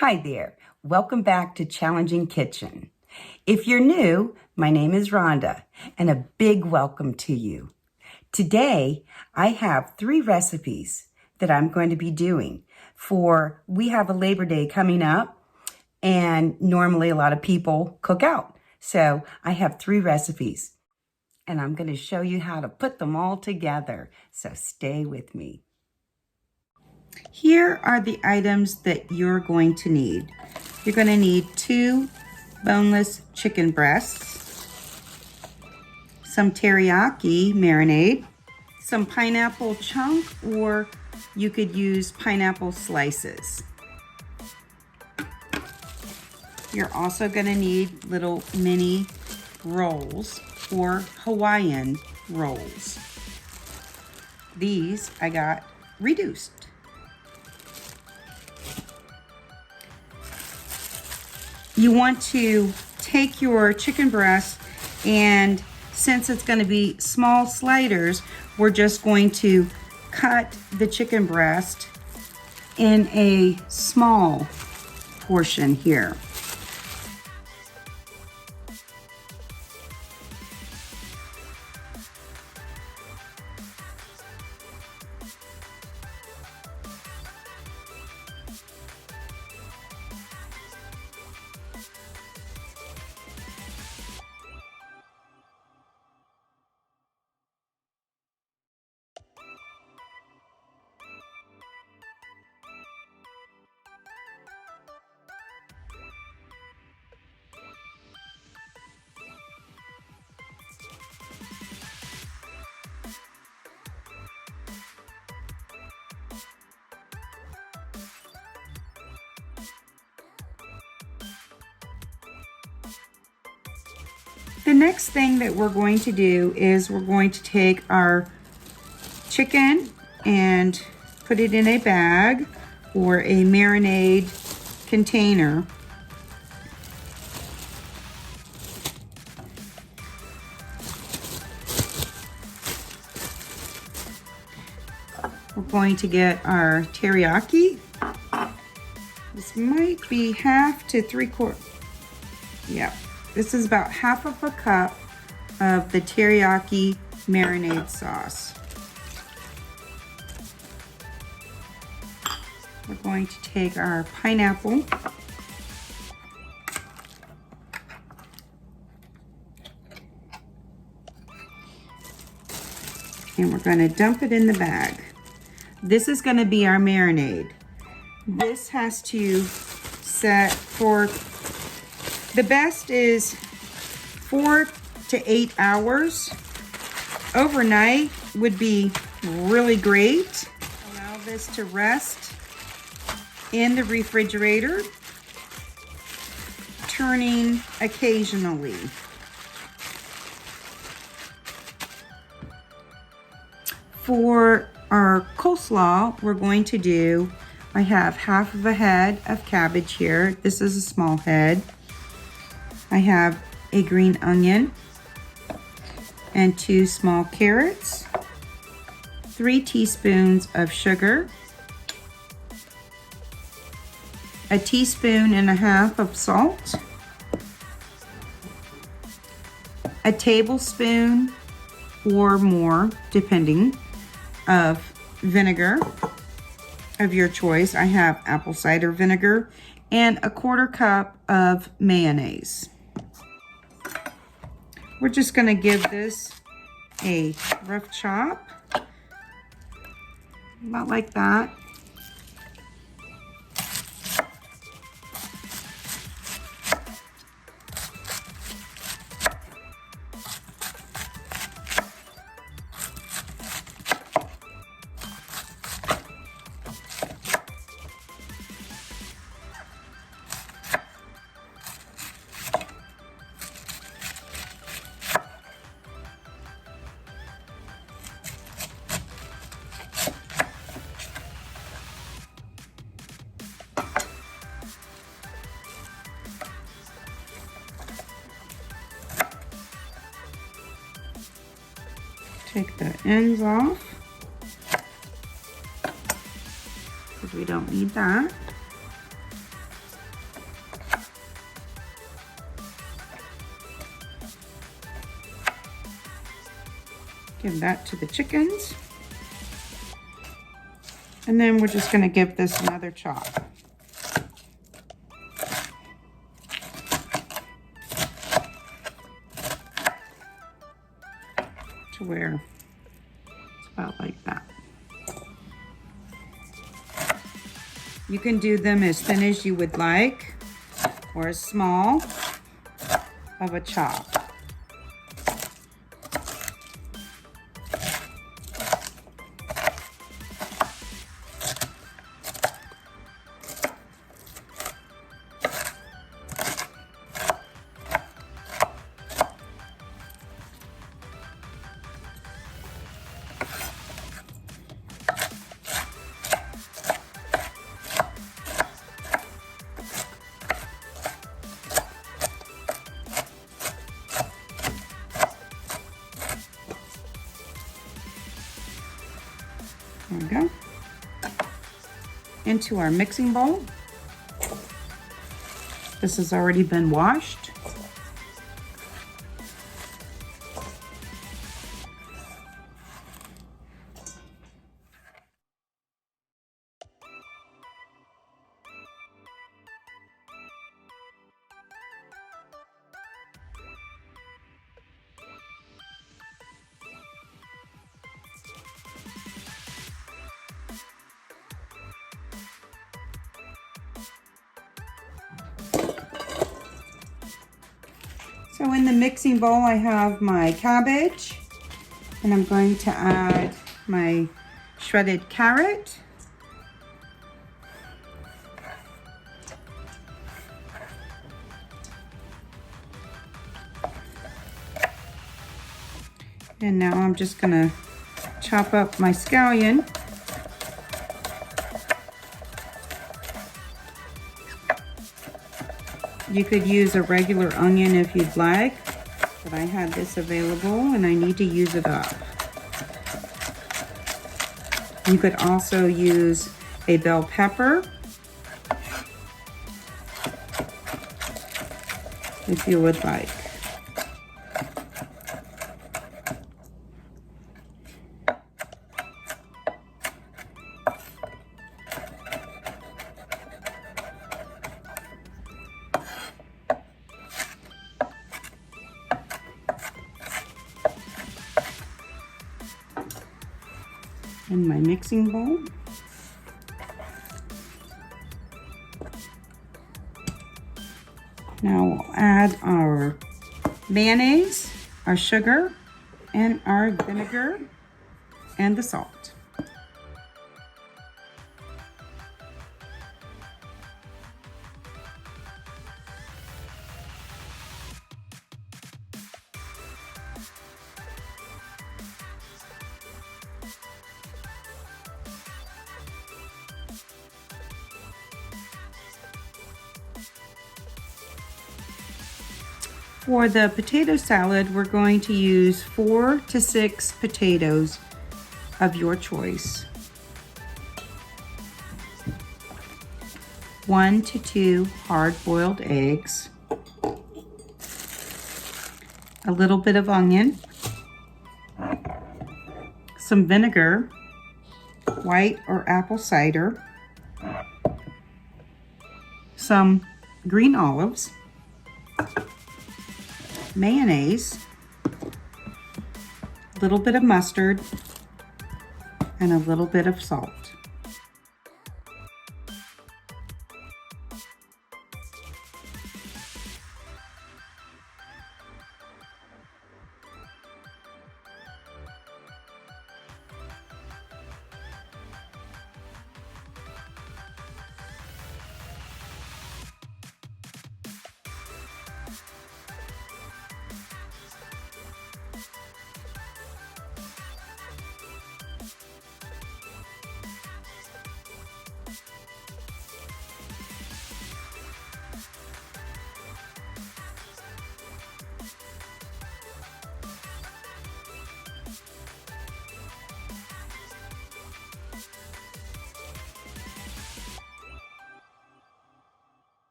Hi there. Welcome back to Challenging Kitchen. If you're new, my name is Rhonda, and a big welcome to you. Today, I have 3 recipes that I'm going to be doing we have a Labor Day coming up, and normally a lot of people cook out. So I have 3 recipes, and I'm going to show you how to put them all together. So stay with me. Here are the items that you're going to need. You're going to need 2 boneless chicken breasts, some teriyaki marinade, some pineapple chunk, or you could use pineapple slices. You're also going to need little mini rolls or Hawaiian rolls. These I got reduced. You want to take your chicken breast, and since it's going to be small sliders, we're just going to cut the chicken breast in a small portion here. The next thing that we're going to do is we're going to take our chicken and put it in a bag or a marinade container. We're going to get our teriyaki. This might be half to 3/4. Yeah. This is about half of a cup of the teriyaki marinade sauce. We're going to take our pineapple and we're going to dump it in the bag. This is going to be our marinade. This has to set for, the best is 4 to 8 hours. Overnight would be really great. Allow this to rest in the refrigerator, turning occasionally. For our coleslaw, we're going to do, I have half of a head of cabbage here. This is a small head. I have a green onion and 2 small carrots, 3 teaspoons of sugar, 1.5 teaspoons of salt, 1 tablespoon or more, depending, of vinegar of your choice. I have apple cider vinegar, and 1/4 cup of mayonnaise. We're just going to give this a rough chop, about like that. Take the ends off because we don't need that. Give that to the chickens. And then we're just gonna give this another chop. To where it's about like that. You can do them as thin as you would like, or as small of a chop. There we go. Into our mixing bowl. This has already been washed. So in the mixing bowl, I have my cabbage, and I'm going to add my shredded carrot. And now I'm just gonna chop up my scallion. You could use a regular onion if you'd like, but I had this available and I need to use it up. You could also use a bell pepper if you would like. In my mixing bowl. Now we'll add our mayonnaise, our sugar, and our vinegar, and the salt. For the potato salad, we're going to use 4 to 6 potatoes of your choice. 1 to 2 hard-boiled eggs. A little bit of onion. Some vinegar, white or apple cider. Some green olives. Mayonnaise, a little bit of mustard, and a little bit of salt.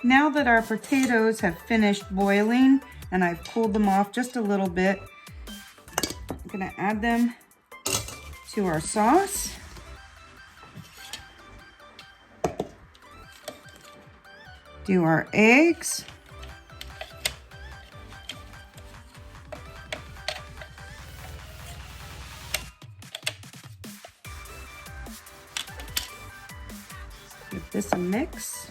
Now that our potatoes have finished boiling and I've cooled them off just a little bit, I'm gonna add them to our sauce. Do our eggs. Give this a mix.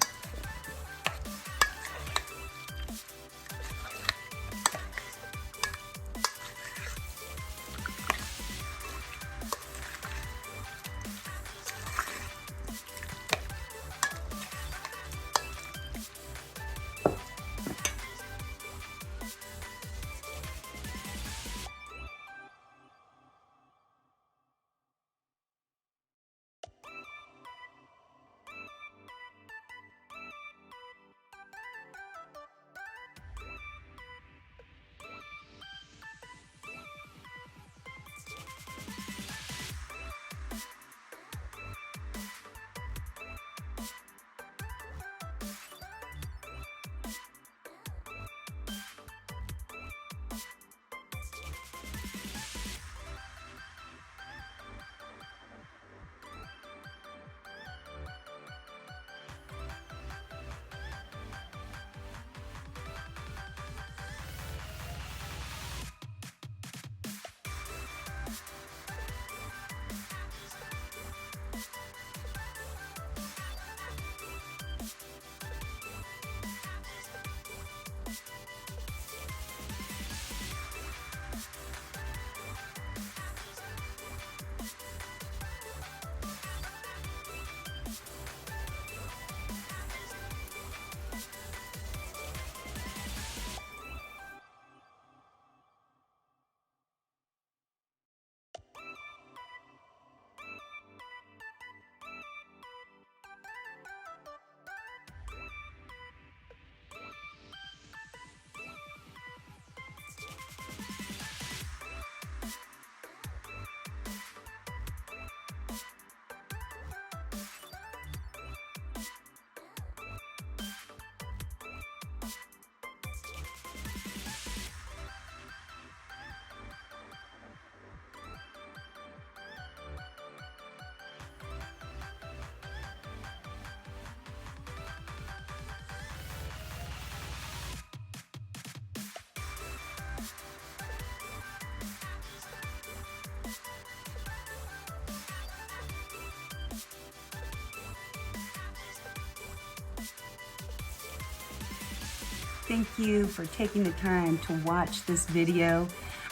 Thank you for taking the time to watch this video.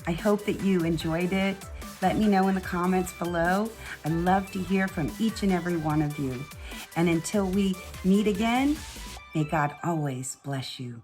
I hope that you enjoyed it. Let me know in the comments below. I'd love to hear from each and every one of you. And until we meet again, may God always bless you.